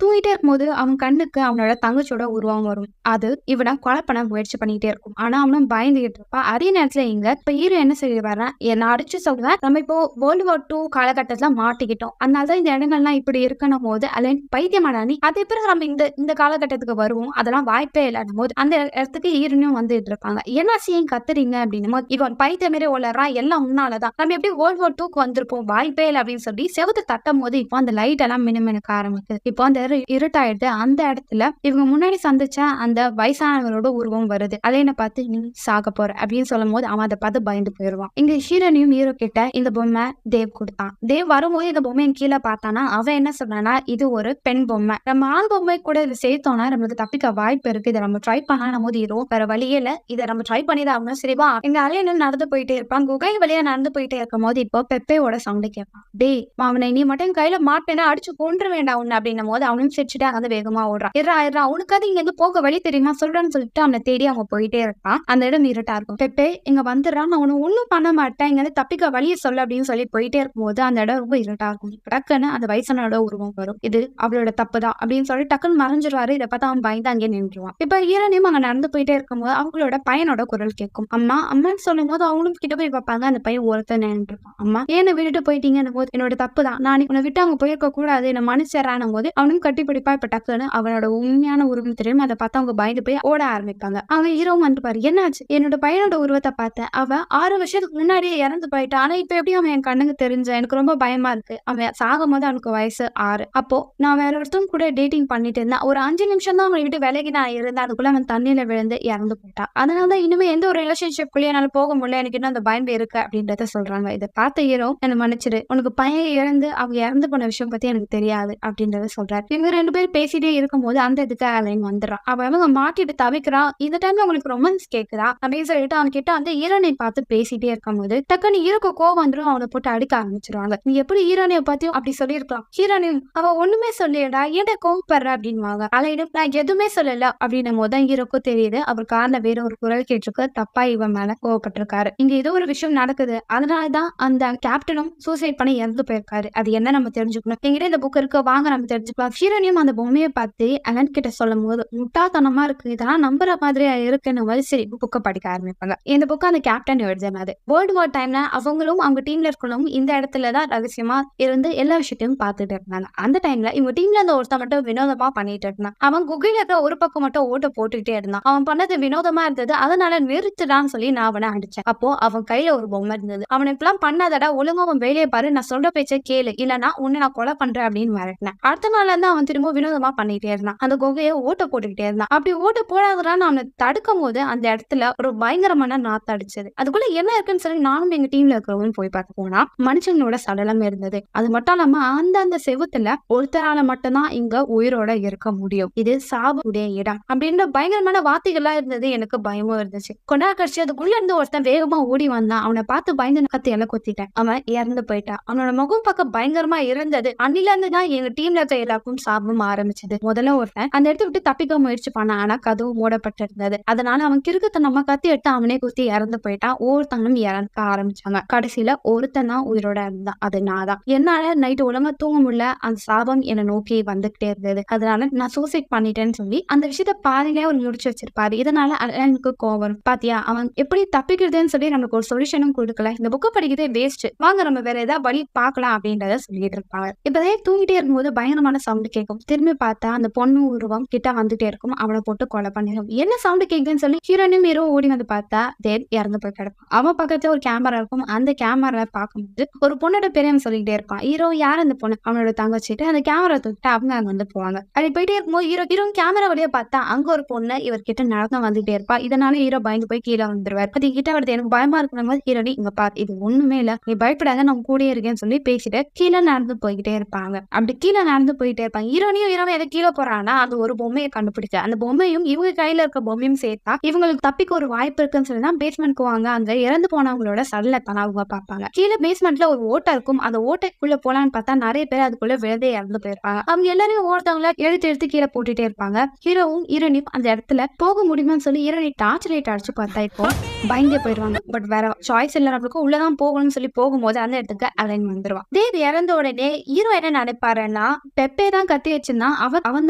தூங்கிட்டே இருக்கும்போது அவன் கண்ணுக்கு அவனோட தங்கச்சியோட உருவம் வரும். அது இவனை கொலை பண்ண முயற்சி பண்ணிட்டே இருக்கும். ஆனா அவனும் பயந்துகிட்டு இருப்பான். அதே நேரத்துல இப்ப ஹீரோ என்ன சொல்லிடுவாருன்னா, என்ன அடிச்சு சொல்லுவேன், நம்ம இப்போ வேர்ல்டு வார் 2 காலகட்டத்துல மாட்டிக்கிட்டோம். அதனாலதான் இந்த இடங்கள்லாம் இப்படி இருக்கணும் போது அல்ல பைத்தியமாடா நீ, அது எப்படி நம்ம இந்த காலகட்டத்துக்கு வருவோம், அதெல்லாம் வாய்ப்பே இல்லைன்னும் போது அந்த இடத்துக்கு ஹீரோனும் வந்துட்டு இருப்பாங்க. என்ன சீன் கத்துறீங்க அப்படின்னும் போது, இவன் பைத்திய மாரி உளறான், எல்லாம் முன்னாலதான் நம்ம எப்படி வேர்ல்டு வார் 2க்கு வந்திருப்போம், வாய்ப்பே இல்லை அப்படின்னு சொல்லி செவுத்து தட்டும் போது இப்போ அந்த லைட் எல்லாம் மினுமினுக்க ஆரம்பிக்குது. இப்போ அந்த இருட்டாயிடுது. அந்த இடத்துல இவங்க முன்னாடி சந்திச்ச அந்த வயசானவரோட உருவம் வருது. அலையனை பார்த்து நீ சாக போற அப்படின்னு சொல்லும் போது அவன் அதை பார்த்து பயந்து போயிடுவான். இங்க ஹீரோனையும் ஹீரோ கிட்ட இந்த பொம்மை தேவ் கொடுத்தான். தேவ் வரும்போது இந்த பொம்மையை கீழே பார்த்தானா அவன் என்ன சொன்னானா, இது ஒரு பெண் பொம்மை, நம்ம ஆண் பொம்மை கூட இதை சேர்த்தோம்னா நம்மளுக்கு தப்பிக்க வாய்ப்பு இருக்கு, இதை நம்ம ட்ரை பண்ணலாம் போது ஹீரோ வேற வழியே இல்ல, இதை நம்ம ட்ரை பண்ணிதான் ஆகணும். சரிவா எங்க அலையனும் நடந்து போயிட்டே இருப்பான். குகை வழியா நடந்து போயிட்டே இருக்கும் போது இப்போ பெப்பேயோட சவுண்ட் கேட்பான். டே அவனை நீ மட்டும் கையில மாட்டேன்னா அடிச்சு கொன்று வேண்டாம் உன்ன அப்படின்னும் போது அவனும் சிரிச்சுட்டு அங்க வேகமா ஓடுறான். இருறா உனக்கு அது இங்க இருந்து போக வழி தெரியுமா சொல்றேன்னு சொல்லிட்டு அவனை தேடி அவங்க போயிட்டே இருப்பான். அந்த இடம் இருட்டா இருக்கும். பெப்பே இங்க வந்துடுறான், அவனை ஒண்ணும் பண்ண மாட்டேன், இங்க இருந்து தப்பிக்க வழியை சொல்ல அப்படின்னு சொல்லி போயிட்டே இருக்கும் போது அந்த இடம் ரொம்ப இருட்டா இருக்கும். டக்குன்னு அந்த வயசானோட உருவம் வரும். இது அவளோட தப்பு தான் அப்படின்னு சொல்லி டக்குன்னு மறைஞ்சிருவாரு. இதை பார்த்து அவன் பயந்து அங்கே நின்றுவான். இப்ப ஹீரோனையும் அங்க நடந்து போயிட்டே இருக்கும்போது அவங்களோட பையனோட குரல் கேட்கும். அம்மா அம்மான்னு சொல்லும் போது அவங்களும் கிட்ட போய் பார்ப்பாங்க. அந்த பையன் ஒருத்தர் நின்றுப்பான். அம்மா ஏன்னு விட்டுட்டு போயிட்டீங்கன்னு போது என்னோட தப்பு தான், நான் உன்னை விட்டு அங்க போயிருக்க கூடாது, என்ன மன்னிச்சிடறான் போது அவனும் கட்டி பிடிப்பா. இப்ப டக்குன்னு அவனோட உண்மையான உருவம் தெரியும். அதை பார்த்து அவங்க பயந்து போய் ஓட ஆரம்பிப்பாங்க. அவன் ஹீரோவும் வந்து பாரு, என்னாச்சு, என்னோட பையனோட உருவத்தை பார்த்தேன், அவன் 6 வருஷத்துக்கு முன்னாடியே இறந்து போயிட்டான், ஆனா இப்ப எப்படி அவன் என் கண்ணுக்கு தெரிஞ்ச, எனக்கு ரொம்ப பயமா இருக்கு, அவன் சாகும் போது அவனுக்கு வயசு 6. அப்போ நான் வேற ஒருத்தவங்க கூட டேட்டிங் பண்ணிட்டு இருந்தேன், ஒரு 5 நிமிஷம் தான் அவன் விட்டு விலகி நான் இருந்தேன், அதுக்குள்ள அவன் தண்ணியில விழுந்து இறந்து போயிட்டான், அதனாலதான் இனிமே எந்த ஒரு ரிலேஷன்ஷிப் குள்ளே என்னால போக முடியல, எனக்கு இன்னும் அந்த பயந்து இருக்கு அப்படின்றத சொல்றாங்க. இதை பார்த்த ஹீரோ என்ன மன்னிச்சிடு, உனக்கு பையன் இறந்து அவங்க இறந்து போன விஷயம் பத்தி எனக்கு தெரியாது அப்படின்றத சொல்றாரு. இவங்க 2 பேரும் பேசிட்டே இருக்கும் போது அந்த இதுக்கு அலைன் வந்துடுறான். அவங்க மாட்டிட்டு தவிக்கிறான். இந்த டைம்ல உங்களுக்கு ரொமான்ஸ் கேக்குதா அப்படின்னு சொல்லிட்டு அவன் கிட்ட வந்து ஹீரோனை பார்த்து பேசிட்டே இருக்கும் போது டக்குன்னு ஹீரோக்கு கோவம் வந்துடும். அவனை போட்டு அடிக்க ஆரம்பிச்சிருவாங்க. நீ எப்படி ஹீரோனைய பத்தியும் அப்படி சொல்லியிருக்கலாம், ஹீரோனையும் அவ ஒண்ணுமே சொல்லிடா, ஏன்டா கோவப்படுற அப்படின்வாங்க. அலையிடும் நான் எதுவுமே சொல்லல அப்படின்னும் போது ஹீரோக்கும் தெரியுது அவர் கார்ல வேற ஒரு குரல் கேட்டிருக்கு, தப்பா இவன் மேல கோவப்பட்டிருக்காரு, இங்க ஏதோ ஒரு விஷயம் நடக்குது, அதனாலதான் அந்த கேப்டனும் சூசைட் பண்ணி இறந்து போயிருக்காரு, அது என்ன நம்ம தெரிஞ்சுக்கணும், எங்கிட்ட இந்த புக் இருக்கு வாங்க நம்ம தெரிஞ்சுக்கலாம். ஹீரோனையும் அந்த பொம்மையை பார்த்து அலன் கிட்ட சொல்லும் போது முட்டாத்தனமா இருக்கு, இதெல்லாம் நம்புற மாதிரியா இருக்குன்னு மாதிரி சரி புக்கை படிக்க ஆரம்பிப்பாங்க. இந்த புக் அந்த கேப்டன் எழுதினது. வேர்ல்டு வார் டைம்ல அவங்களும் அவங்க டீம்ல இருக்கணும் இந்த இடத்துலதான் ரகசியமா இருந்து எல்லா விஷயத்தையும் பார்த்துட்டு இருந்தாங்க. அந்த டைம்ல இவங்க டீம்ல இருந்த ஒருத்த மட்டும் வினோதமா பண்ணிட்டு இருந்தான். அவன் குகையில இருக்க ஒரு பக்கம் மட்டும் ஓட்ட போட்டுக்கிட்டே இருந்தான். அவன் பண்ணது வினோதமா இருந்தது, அதனால நிறுத்துடான்னு சொல்லி நான் அவனை அடிச்சேன். அப்போ அவன் கையில ஒரு பொம்மை இருந்தது. அவன் இப்பெல்லாம் பண்ணாதடா, ஒழுங்கா அவன் வேலையை பாரு, நான் சொல்ற பேச்ச கேளு, இல்லன்னா உன்னை நான் கொலை பண்றேன் அப்படின்னு மிரட்டினேன். அடுத்த நாள்ல இருந்து அவன் திரும்ப வினோதமா பண்ணிட்டே இருந்தான். அந்த குகையை ஓட்ட போட்டுக்கிட்டே இருந்தான். அப்படி ஓட்ட போடாதான் அவனை தடுக்கும் போது அந்த இடத்துல ஒரு பயங்கரமான நாத்து அடிச்சது. அதுக்குள்ள என்ன இருக்குன்னு சொல்லி நானும் எங்க டீம்ல இருக்கிறவங்க போய் பார்த்து போனா மனுஷங்களோட சடலம் இருந்தது. அது மட்டும் இல்லாம அந்த செவுத்துல ஒருத்தரால மட்டும்தான் இங்க உயிரோட இருக்க முடியும், இது சாவுடைய இடம் அப்படின்ற பயங்கரமான வார்த்தைகளா இருந்தது. எனக்கு பயமும் இருந்துச்சு. கொண்டா கட்சி அதுக்குள்ள இருந்து ஒருத்தன் வேகமா ஓடி வந்தான். அவனை பார்த்து பயந்து கத்தி எல்லாம் கொத்திட்டேன். அவன் இறந்து போயிட்டான். அவனோட முகம் பார்க்க பயங்கரமா இருந்தது. அன்னில இருந்து தான் எங்க டீம்ல இருக்க எல்லாருக்கும் சாபம் ஆரம்பிச்சது. முதல்ல ஒருத்தன் அந்த இடத்த விட்டு தப்பிக்க முயற்சி பண்ணான், ஆனா கதவு மூடப்பட்டிருந்தது. அதனால அவன் கிறுக்குத்தனமா கத்தி எடுத்து அவனே குத்தி இறந்து போயிட்டான். ஒவ்வொருத்தனும் இறக்க ஆரம்பிச்சாங்க. கடைசியில ஒருத்தன் தான் உயிரோட இருந்தான், அது நான் தான். என்னால நைட்டு ஒழுங்கா தூங்க முடியல, அந்த சாபம் என்னை நோக்கி வந்துகிட்டே இருந்தது, அதனால நான் சூசைட் பண்ணிட்டேன்னு சொல்லி அந்த விஷயத்த பாதிலே அவர் முடிச்சு வச்சிருப்பாரு. இதனால எனக்கு கோவம். பாத்தியா அவன் எப்படி தப்பிக்கிறதுன்னு சொல்லி நமக்கு ஒரு சொல்யூஷனும் கொடுக்கல, இந்த புக்கை படிக்கிறதே வேஸ்ட், வாங்க நம்ம வேற ஏதாவது வழி பார்க்கலாம் அப்படின்றத சொல்லிட்டு இருப்பாங்க. இப்பதே தூங்கிட்டே இருக்கும்போது பயங்கரமான சவுண்ட் கேட்கும். திரும்பி பார்த்தா அந்த பொண்ணு உருவம் கிட்ட வந்துட்டே இருக்கும். அவனை போட்டு கொலை பண்ணிடும். என்ன சவுண்ட் கேட்குன்னு சொல்லி ஹீரோனும் ஹீரோ ஓடி வந்து பார்த்தா தேவ் இறந்து போய் கிடப்பான். அவன் பக்கத்துல ஒரு கேமரா இருக்கும். அந்த கேமரா பார்க்கும்போது ஒரு பொண்ணோட பெரியவன் சொல்லிக்கிட்டே இருப்பான். ஹீரோ யார் அந்த பொண்ணு, அவனோட தங்கச்சிட்டு அந்த கேமரா தூக்கிட்டு அவங்க அங்க வந்து போவாங்க. அப்படி போயிட்டே இருக்கும்போது ஹீரோ கேமரா வழியா பார்த்தா அங்க ஒரு பொண்ணு இவர்கிட்ட நடந்து வந்துட்டே இருப்பா. இதனால ஹீரோ பயந்து போய் கீழே வந்துருவார். அது கிட்ட வருது, எனக்கு பயமா இருக்கிற மாதிரி ஹீரோனி இங்க பாத்து இது ஒண்ணுமே இல்ல, நீ பயப்படாத, நான் கூட இருக்கேன்னு சொல்லி பேசிட்டு கீழே நடந்து போய்கிட்டே இருப்பாங்க. அப்படி கீழே நடந்து போயிட்டே இருப்பாங்க. ஹீரோனியும் ஹீரோவும் எதை கீழே போறான்னா அந்த ஒரு பொம்மையை கண்டுபிடிச்ச அந்த பொம்மையும் இவங்க கையில இருக்க பொம்மையும் சேர்த்தா இவங்களுக்கு தப்பிக்க ஒரு வாய்ப்பு இருக்குன்னு சொல்லி தான் பேஸ்மெண்ட்க்கு வாங்க. அந்த இறந்து போனவங்களோட சடலத்தான் அவங்க பார்ப்பாங்க. கீழே பேஸ்மெண்ட்ல ஒரு ஓட்டை இருக்கும். அந்த ஓட்டைக்குள்ள போலான்னு பார்த்தா நிறைய பேர் அதுக்குள்ள விழுந்தே இறந்து போயிருப்பாங்க. அவங்க எல்லாரையும் ஒருத்தவங்கள எடுத்து கீழே போட்டுட்டே இருப்பாங்க. ஹீரோவும் ஹீரோனியும் அந்த இடத்துல போக முடியுமான்னு சொல்லி ஹீரோனி டார்ச் லைட் அடிச்சு பார்த்தா இப்போ பயந்தே போயிடுவாங்க. பட் வேற சாய்ஸ் இல்ல, நம்மளுக்கு உள்ளதான் போகணும்னு சொல்லி போகும்போது அந்த இடத்துக்கு அலைன் வந்துருவான். தேவ் இறந்த உடனே ஹீரோ என்ன நினைப்பாருன்னா பெப்பே தான் கத்தி வச்சிருந்தான், அவன்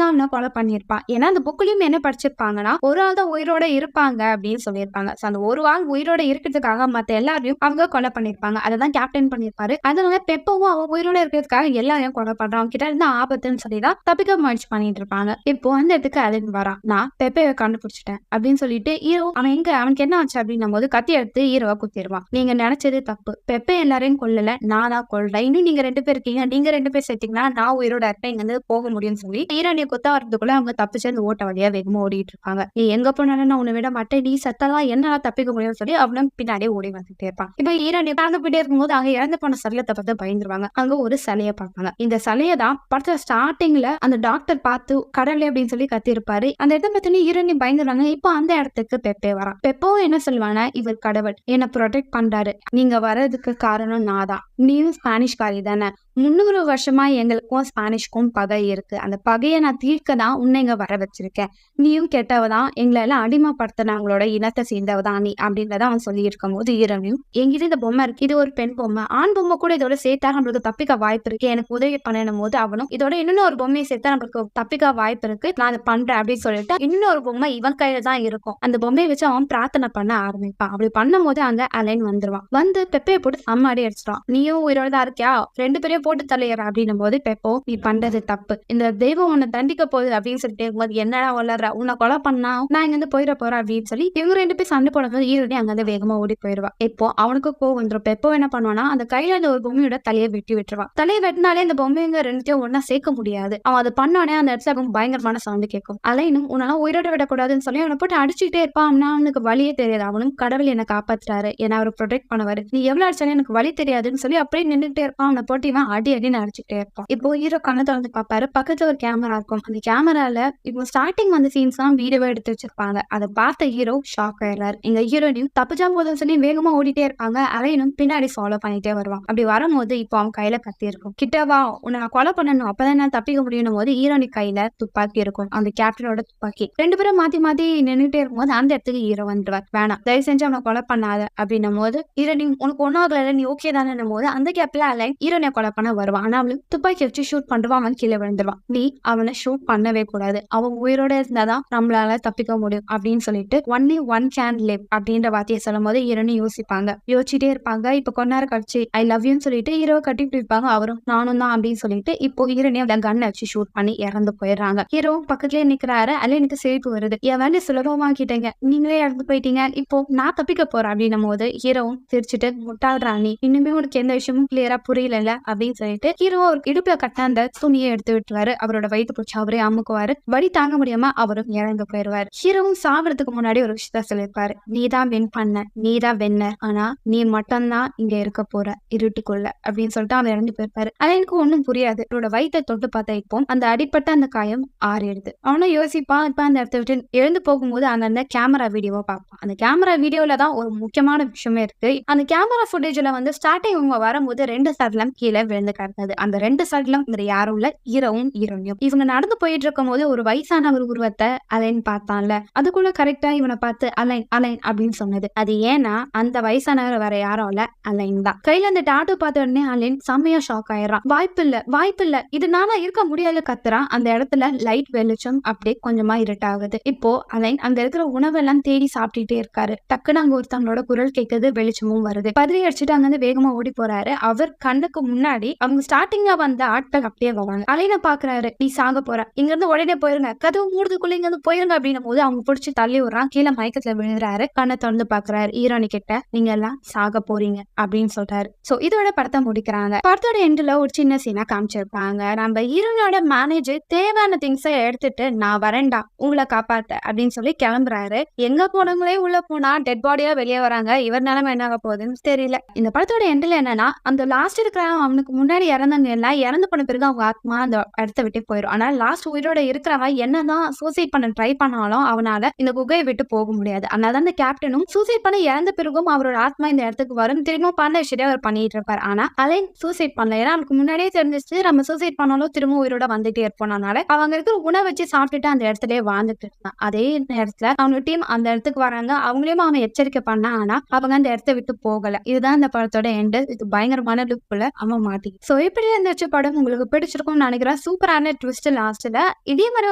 தான் கொலை பண்ணியிருப்பான். ஏன்னா அந்த புக்ல அதுலயும் என்ன படிச்சிருப்பாங்கன்னா ஒரு ஆள் தான் உயிரோட இருப்பாங்க அப்படின்னு சொல்லியிருப்பாங்க. சோ அந்த ஒரு ஆள் உயிரோட இருக்கிறதுக்காக மத்த எல்லாரையும் அவங்க கொலை பண்ணிருப்பாங்க. அததான் கேப்டன் பண்ணிருப்பாரு. அதனால பெப்பவும் அவன் உயிரோட இருக்கிறதுக்காக எல்லாரையும் கொலை பண்றான். அவங்க கிட்ட இருந்து ஆபத்துன்னு சொல்லிதான் தப்பிக்க முயற்சி பண்ணிட்டு இருப்பாங்க. இப்போ அந்த இடத்துக்கு அலன் வரான். நான் பெப்பைய கண்டுபிடிச்சிட்டேன் அப்படின்னு சொல்லிட்டு ஹீரோ அவன் எங்க அவனுக்கு என்ன ஆச்சு அப்படின்னும் போது கத்தி எடுத்து ஹீரோவை குத்திடுவான். நீங்க நினைச்சது தப்பு. பெப்பை எல்லாரையும் கொல்லல, நான் தான் கொல்றேன். இன்னும் நீங்க 2 பேர் இருக்கீங்க. நீங்க 2 பேர் சேர்த்தீங்கன்னா நான் உயிரோட இருப்பேன். இங்க இருந்து போக முடியும்னு சொல்லி ஹீரோனிய குத்த வரதுக்குள்ள அவங்க தப்பிச்சு அந்த ஓட்ட வழியா வேகமா ஓடிட்டு இருப்பாங்க. நீ எங்க போனாலும் நான் உன்னை விட மாட்டேன். நீ சத்தலாம் என்னால தப்பிக்க முடியும்னு சொல்லி அவனும் பின்னாடியே ஓடி வந்துட்டே இருப்பான். இப்ப ஹீரோனிய தாழ்ந்து போயிட்டே இருக்கும்போது அங்க இறந்து போன சரீரத்தை பார்த்து பயந்துருவாங்க. அங்க ஒரு சிலையை பார்ப்பாங்க. இந்த சிலையை தான் படத்துல ஸ்டார்டிங்ல அந்த டாக்டர் பார்த்து கடவுளே அப்படின்னு சொல்லி கத்தி இருப்பாரு. அந்த இடத்த பத்தி ஹீரோனி பயந்துருவாங்க. இப்போ அந்த இடத்துக்கு பெப்பே வரான். பெப்பவும் என்ன சொல்லுவானா, இவர் கடவுள் என்ன ப்ரொடெக்ட் பண்றாரு. நீங்க வர்றதுக்கு காரணம் நான் தான். நீயும் ஸ்பானிஷ்காரி தானே. 300 வருஷமா எங்களுக்கும் ஸ்பானிஷ்க்கும் பகை இருக்கு. அந்த பகையை நான் தீர்க்க தான் உன்னை இங்க வர வச்சிருக்கேன். நீயும் கெட்டவதான். எங்களை எல்லாம் அடிமைப்படுத்தினவங்களோட இனத்தை சேர்ந்தவதான் நீ அப்படின்றத அவன் சொல்லி இருக்கும் போது ஹீரோனியும் என்கிட்ட இந்த பொம்மை இருக்கு. இது ஒரு பெண் பொம்மை. ஆண் பொம்மை கூட இதோட சேர்த்தா நம்மளுக்கு தப்பிக்க வாய்ப்பு இருக்கு. எனக்கு உதவி பண்ணணும் போது அவனும் இதோட இன்னொன்னு ஒரு பொம்மையை சேர்த்தா நம்மளுக்கு தப்பிக்க வாய்ப்பு இருக்கு. நான் அதை பண்றேன் அப்படின்னு சொல்லிட்டு இன்னொரு பொம்மை இவன் கையில தான் இருக்கும். அந்த பொம்மையை வச்சு அவன் பிரார்த்தனை பண்ண ஆரம்பிப்பான். அப்படி பண்ணும் போது அங்க அலைன் வந்துருவான். வந்து பெப்பையை போட்டு அம்மாடி அடிச்சிட்டான். நீயும் உயிரோட தான் இருக்கியா, 2 பேரையும் போட்டு தலையற அப்படின்னும் போது பெப்போ நீ பண்றது தப்பு. இந்த தெய்வம் உன்னை தண்டிக்க போகுது அப்படின்னு சொல்லிட்டு இருக்கும்போது என்னடா வளர்ற, உன்னை கொலை பண்ணா நான் இங்க இருந்து போயிட போறேன் அப்படின்னு சொல்லி இவங்க 2 பேரும் சண்டை போடும்போது ஹீரோனி அங்க இருந்து வேகமா ஓடி போயிடுவா. இப்போ அவனுக்கு கோவம் வந்துடும். பெப்போ என்ன பண்ணுவானா அந்த கையில அந்த ஒரு பொம்மையோட தலையை வெட்டி விட்டுருவான். தலையை வெட்டினாலே இந்த பொம்மைங்க 2த்தையும் ஒன்னா சேர்க்க முடியாது. அவன் அதை பண்ணோடனே அந்த இடத்துல பயங்கரமான சவுண்ட் கேட்கும். அலைனும் உன்னால உயிரோட விடக்கூடாதுன்னு சொல்லி அவனை போட்டு அடிச்சுட்டே இருப்பான். அவனா அவனுக்கு வழியே தெரியாது. அவனும் கடவுள் என்ன காப்பாத்துறாரு, என்ன அவரை ப்ரொடெக்ட் பண்ணுவாரு, நீ எவ்வளவு அடிச்சாலும் எனக்கு வழி தெரியாதுன்னு சொல்லி அப்படியே நின்றுட்டே இருப்பான். அவனை போட்டு இவன் அடி அடின்னு அடிச்சுட்டே இருப்பான். இப்போ ஹீரோ கண்ணத்தை வந்து பாப்பாரு. பக்கத்துல ஒரு கேமரா இருக்கும். அந்த கேமரால இப்போ ஸ்டார்டிங் வந்து சீன்ஸ் தான் வீடியோவா எடுத்து வச்சிருப்பாங்க. அதை பார்த்த ஹீரோ ஷாக் ஆயிடுறாரு. எங்க ஹீரோனையும் தப்பிச்சா போதும் சொல்லி வேகமா ஓடிட்டே இருப்பாங்க. அலைனும் பின்னாடி ஃபாலோ பண்ணிட்டே வருவான். அப்படி வரும்போது இப்போ அவன் கையில கத்தி இருக்கும். கிட்டவா உன்னை நான் கொலை பண்ணணும், அப்பதான் நான் தப்பிக்க முடியும் போது ஹீரோனி கையில துப்பாக்கி இருக்கும். அந்த கேப்டனோட துப்பாக்கி. 2 பேரும் மாத்தி மாத்தி நின்றுட்டே இருக்கும்போது அந்த இடத்துக்கு ஹீரோ வந்துடுவார். வேணாம், தயவு செஞ்சு அவனை கொலை பண்ணாத அப்படின்னும் போது ஹீரோனி உனக்கு ஒன்னும் ஆகல, நீ ஓகே தானே போது அந்த கேப்ல அலைன் ஹீரோனியை கொலை பண்ண வருவான். ஆனா அவளுக்கு துப்பாக்கி வச்சு ஷூட் பண்ணுவான். அவன் கீழே விழுந்துருவான். நீ அவனை ஷூட் பண்ணவே கூடாது, அவன் உயிரோட இருந்தாதான் நம்மளால தப்பிக்க முடியும் அப்படின்னு சொல்லிட்டு ஒன்லி ஒன் கேன் லிவ் அப்படின்ற வார்த்தையை சொல்லும் போது ஹீரோனி யோசிப்பாங்க. யோசிச்சுட்டே இருப்பாங்க. இப்ப கொஞ்ச நேரம் கழிச்சு ஐ லவ் யூன்னு சொல்லிட்டு ஹீரோவை கட்டி பிடிப்பாங்க. அவரும் நானும் தான் அப்படின்னு சொல்லிட்டு இப்போ ஹீரோனி அந்த கண்ணை வச்சு ஷூட் பண்ணி இறந்து போயிடுறாங்க. ஹீரோ பக்கத்துலயே நிக்கிறாரு. அதுல எனக்கு சிரிப்பு வருது. என் வேலை சுலபமாக்கிட்டீங்க, நீங்களே இறந்து போயிட்டீங்க, இப்போ நான் தப்பிக்க போறேன் அப்படின்னும் போது ஹீரோவும் சிரிச்சுட்டு முட்டாள்றா நீ, இன்னுமே உனக்கு எந்த விஷயமும் கிளியரா புரியல அப்படின்னு சொல்லிட்டு ஹீரோ ஒரு இடுப்புல கட்ட அந்த துணியை எடுத்து விட்டுருவாரு. அவரோட வயிற்று பிடிச்சி அவரே அமுக்குவாரு. வலி தாங்க முடியாம அவரும் இறந்து போயிடுவாரு. ஹீரோவும் சாவறதுக்கு முன்னாடி ஒரு விஷயத்த சொல்லியிருப்பாரு. நீதான் வின் பண்ண, நீதான் வென்னர், ஆனா நீ மட்டும்தான் இங்க இருக்க போற இருட்டுக்குள்ள அப்படின்னு சொல்லிட்டு அவன் இறந்து போயிருப்பாரு. அது எனக்கு ஒண்ணும் புரியாது. அவரோட வயிற்றை தொட்டு பார்த்தா இப்போ அந்த அடிப்பட்ட அந்த காயம் ஆறிடுது. அவனும் யோசிப்பான். இப்ப அந்த இடத்த விட்டு எழுந்து போகும்போது அந்த கேமரா வீடியோவை பார்ப்பான். அந்த கேமரா வீடியோல தான் ஒரு முக்கியமான விஷயமே இருக்கு. அந்த கேமரா ஃபுட்டேஜ்ல வந்து ஸ்டார்டிங் அவங்க வரும்போது 2 சடலம் கீழே விழுந்து கிடந்தது. அந்த 2 சடலம் யாரும் இல்ல, ஹீரோவும் ஹீரோனியும். இவங்க நடந்து போயிட்டு இருக்கும் போது ஒரு வயசான ஒரு உருவத்தை அலைன் பார்த்தான்ல, அதுக்குள்ள கரெக்டா இவனை பார்த்து அலைன் அலைன் அப்படின்னு சொன்னது. அது ஏன்னா அந்த வயசானவர் வேற யாரும் இல்ல, அலைன் தான். கையில அந்த டாட்டூ பார்த்த உடனே அலைன் செம்மையா ஷாக் ஆயிடுறான். வாய்ப்பு இல்ல இது நானா இருக்க முடியாது கத்துறான். அந்த இடத்துல லைட் வெளிச்சம் அப்படியே கொஞ்சமா இருட்டாகுது. இப்போ அலைன் அங்க இருக்கிற உணவெல்லாம் தேடி சாப்பிட்டுட்டே இருக்காரு. டக்குன்னு அங்க ஒருத்தவங்களோட குரல் கேட்குது, வெளிச்சமும் வருது. பதறி அடிச்சுட்டு அங்க இருந்து வேகமா ஓடி போறாரு. அவர் கண்ணுக்கு முன்னாடி அவங்க ஸ்டார்டிங்கா வந்த ஆட்கள் அப்படியே வராங்க. அலைனை பாக்குறாரு. நீ சாக போற, இங்க இருந்து உடனே போயிருங்க, கதவு மூடுறதுக்குள்ள இங்க இருந்து போயிருங்க அப்படின்னும் போது அவங்க பிடிச்சி தள்ளி விடுறான். கீழே மயக்கத்துல விழுறாரு. கண்ணை திறந்து பாக்குறாரு. ஹீரோனி கிட்ட நீங்க எல்லாம் சாக போறீங்க அப்படின்னு சொல்றாரு. சோ இதோட படத்தை முடிக்கிறாங்க. படத்தோட எண்ட்ல ஒரு சின்ன சீனா காமிச்சிருப்பாங்க. நம்ம ஹீரோனோட மேனேஜர் தேவையான திங்ஸை எடுத்துட்டு நான் வரேன்டா உங்களை காப்பாத்த அப்படின்னு சொல்லி கிளம்புறாரு. எங்க போனவங்களே உள்ள போனா டெட் பாடியா வெளியே வராங்க. இவர் நிலைமை என்ன ஆக போகுதுன்னு தெரியல. இந்த படத்தோட எண்ட்ல என்னன்னா அந்த லாஸ்ட் இருக்கிற அவனுக்கு முன்னாடி இறந்தவங்க எல்லாம் இறந்து போன பிறகு அவங்க ஆத்மா அந்த இடத்த விட்டு போயிடும். ஆனா லாஸ்ட் உயிரோட இருக்கிறவன் என்னதான் சூசைட் பண்ண ட்ரை பண்ணாலும் அவனால இந்த குகையை விட்டு போக முடியாது. அதனால அந்த கேப்டனும் சூசைட் பண்ண இறந்த பிறகும் அவரோட ஆத்மா இந்த இடத்துக்கு வரும். திரும்ப பண்ண விஷயத்தை அவர் பண்ணிட்டு இருப்பார். ஆனா அலைன் சூசைட் பண்ணல. ஏன்னா அவனுக்கு முன்னாடியே தெரிஞ்சிச்சு நம்ம சூசைட் பண்ணாலும் திரும்ப உயிரோட வந்துட்டே இருப்போம்னால அவங்க இருக்கிற உணவை வச்சு சாப்பிட்டுட்டு அந்த இடத்துலயே வாழ்ந்துட்டு இருந்தான். அதே நேரத்துல அவனோட டீம் அந்த இடத்துக்கு வராங்க. அவங்களையும் அவன் எச்சரிக்கை பண்ணா. ஆனா அவங்க அந்த இடத்த விட்டு போகல. இதுதான் இந்த படத்தோட எண்டு. இது பயங்கரமான லுக்குள்ள அவன் மாட்டி சிட்டி. சோ இப்படி இருந்துச்சு படம் உங்களுக்கு பிடிச்சிருக்கும்னு நினைக்கிறேன். சூப்பரான ட்விஸ்ட் லாஸ்ட்ல. இதே மாதிரி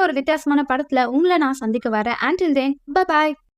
ஒரு வித்தியாசமான படத்துல உங்களை நான் சந்திக்க வரேன். until then bye bye.